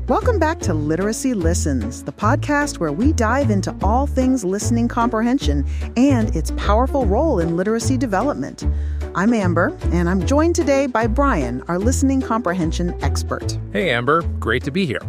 Welcome back to Literacy Listens, the podcast where we dive into all things listening comprehension and its powerful role in literacy development. I'm Amber, and I'm joined today by Brian, our listening comprehension expert. Hey, Amber. Great to be here.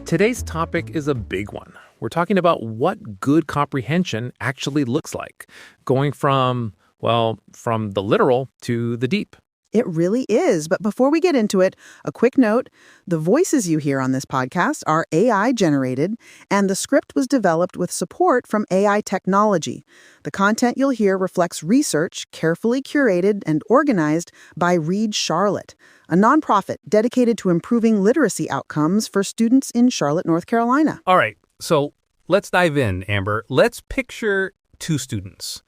Today's topic is a big one. We're talking about what good comprehension actually looks like, going from the literal to the deep. It really is. But before we get into it, a quick note. The voices you hear on this podcast are AI generated, and the script was developed with support from AI technology. The content you'll hear reflects research carefully curated and organized by Read Charlotte, a nonprofit dedicated to improving literacy outcomes for students in Charlotte, North Carolina. All right, so let's dive in, Amber. Let's picture two students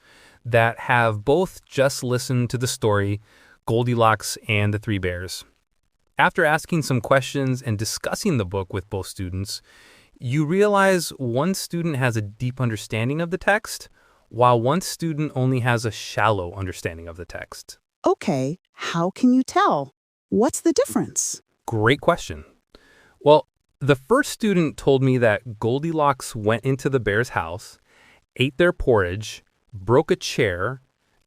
that have both just listened to the story Goldilocks and the Three Bears. After asking some questions and discussing the book with both students, you realize one student has a deep understanding of the text, while one student only has a shallow understanding of the text. Okay, how can you tell? What's the difference? Great question. Well, the first student told me that Goldilocks went into the bear's house, ate their porridge, broke a chair,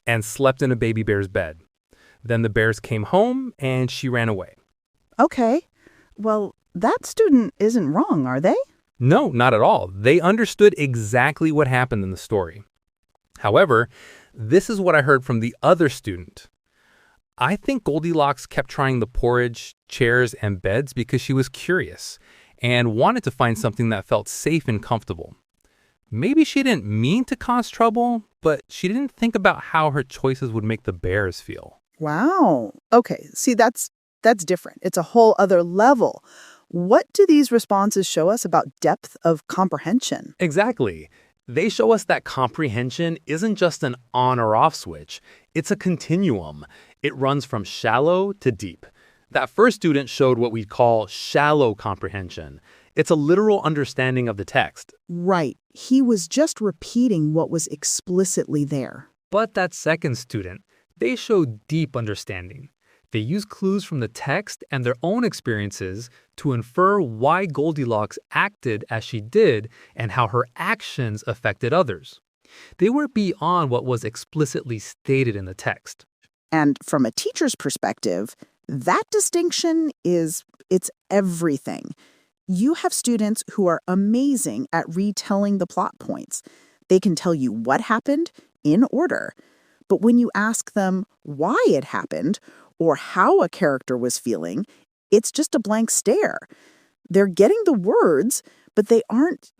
and slept in a baby bear's bed. Then the bears came home and she ran away. Okay. Well, that student isn't wrong, are they? No, not at all. They understood exactly what happened in the story. However, this is what I heard from the other student. I think Goldilocks kept trying the porridge, chairs, and beds because she was curious and wanted to find something that felt safe and comfortable. Maybe she didn't mean to cause trouble, but she didn't think about how her choices would make the bears feel. Wow. Okay. See, that's different. It's a whole other level. What do these responses show us about depth of comprehension? Exactly. They show us that comprehension isn't just an on or off switch. It's a continuum. It runs from shallow to deep. That first student showed what we call shallow comprehension. It's a literal understanding of the text. Right. He was just repeating what was explicitly there. But that second student, they show deep understanding. They use clues from the text and their own experiences to infer why Goldilocks acted as she did and how her actions affected others. They were beyond what was explicitly stated in the text. And from a teacher's perspective, that distinction it's everything. You have students who are amazing at retelling the plot points. They can tell you what happened in order. But when you ask them why it happened or how a character was feeling, it's just a blank stare. They're getting the words, but they aren't,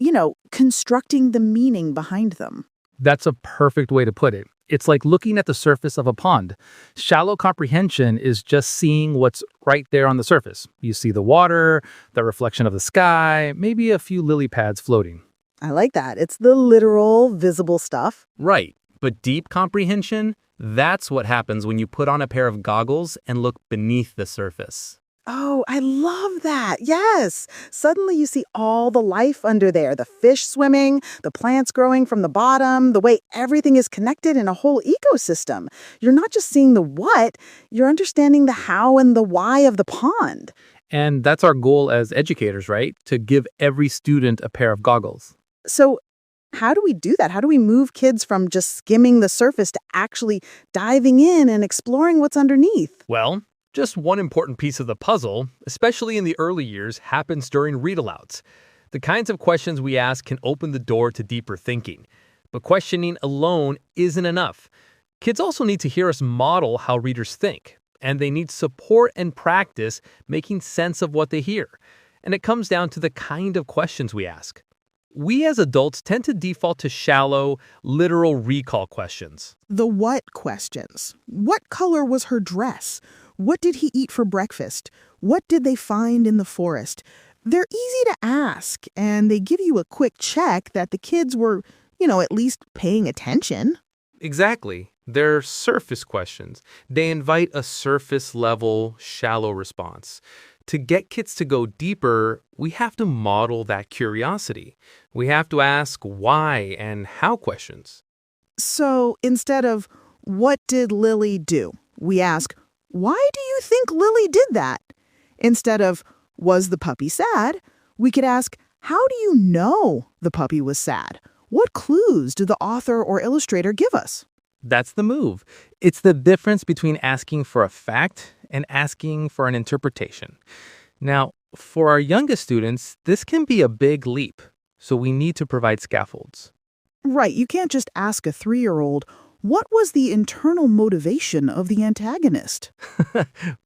constructing the meaning behind them. That's a perfect way to put it. It's like looking at the surface of a pond. Shallow comprehension is just seeing what's right there on the surface. You see the water, the reflection of the sky, maybe a few lily pads floating. I like that. It's the literal, visible stuff. Right. But deep comprehension, that's what happens when you put on a pair of goggles and look beneath the surface. Oh, I love that. Yes. Suddenly you see all the life under there, the fish swimming, the plants growing from the bottom, the way everything is connected in a whole ecosystem. You're not just seeing the what, you're understanding the how and the why of the pond. And that's our goal as educators, right? To give every student a pair of goggles. So how do we do that? How do we move kids from just skimming the surface to actually diving in and exploring what's underneath? Well, just one important piece of the puzzle, especially in the early years, happens during read-alouds. The kinds of questions we ask can open the door to deeper thinking. But questioning alone isn't enough. Kids also need to hear us model how readers think, and they need support and practice making sense of what they hear. And it comes down to the kind of questions we ask. We as adults tend to default to shallow, literal recall questions. The what questions. What color was her dress? What did he eat for breakfast? What did they find in the forest? They're easy to ask, and they give you a quick check that the kids were, at least paying attention. Exactly. They're surface questions. They invite a surface-level, shallow response. To get kids to go deeper, we have to model that curiosity. We have to ask why and how questions. So instead of, what did Lily do? We ask, why do you think Lily did that? Instead of, was the puppy sad? We could ask, how do you know the puppy was sad? What clues did the author or illustrator give us? That's the move. It's the difference between asking for a fact and asking for an interpretation. Now, for our youngest students, this can be a big leap, so we need to provide scaffolds. Right, you can't just ask a 3-year-old, what was the internal motivation of the antagonist?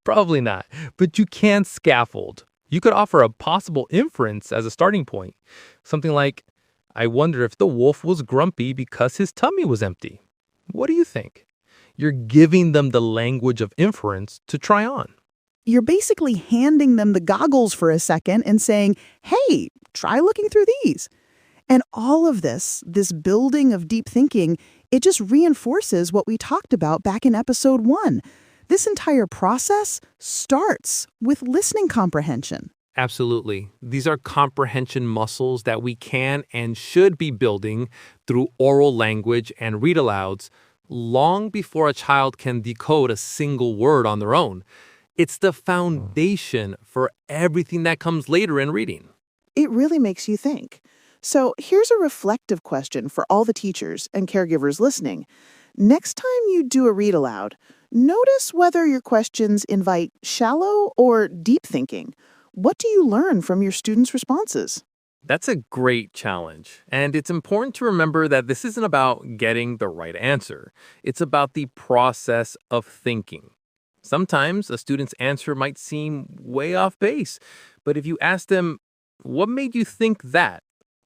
Probably not, but you can scaffold. You could offer a possible inference as a starting point. Something like, I wonder if the wolf was grumpy because his tummy was empty. What do you think? You're giving them the language of inference to try on. You're basically handing them the goggles for a second and saying, hey, try looking through these. And all of this building of deep thinking, it just reinforces what we talked about back in episode 1. This entire process starts with listening comprehension. Absolutely. These are comprehension muscles that we can and should be building through oral language and read-alouds long before a child can decode a single word on their own. It's the foundation for everything that comes later in reading. It really makes you think. So here's a reflective question for all the teachers and caregivers listening. Next time you do a read aloud, notice whether your questions invite shallow or deep thinking. What do you learn from your students' responses? That's a great challenge. And it's important to remember that this isn't about getting the right answer. It's about the process of thinking. Sometimes a student's answer might seem way off base, but if you ask them, what made you think that?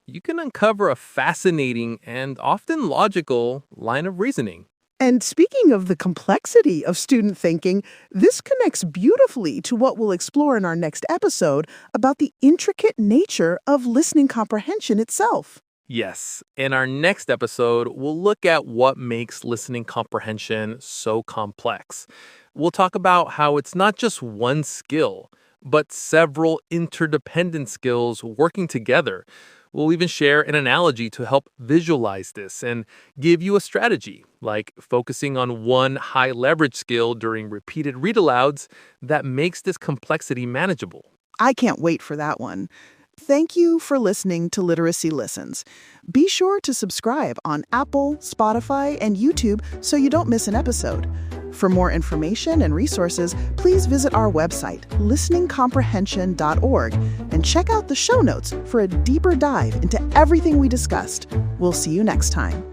You can uncover a fascinating and often logical line of reasoning. And speaking of the complexity of student thinking, this connects beautifully to what we'll explore in our next episode about the intricate nature of listening comprehension itself. Yes, in our next episode, we'll look at what makes listening comprehension so complex. We'll talk about how it's not just one skill, but several interdependent skills working together. We'll even share an analogy to help visualize this and give you a strategy, like focusing on one high-leverage skill during repeated read-alouds that makes this complexity manageable. I can't wait for that one. Thank you for listening to Literacy Listens. Be sure to subscribe on Apple, Spotify, and YouTube so you don't miss an episode. For more information and resources, please visit our website, listeningcomprehension.org, and check out the show notes for a deeper dive into everything we discussed. We'll see you next time.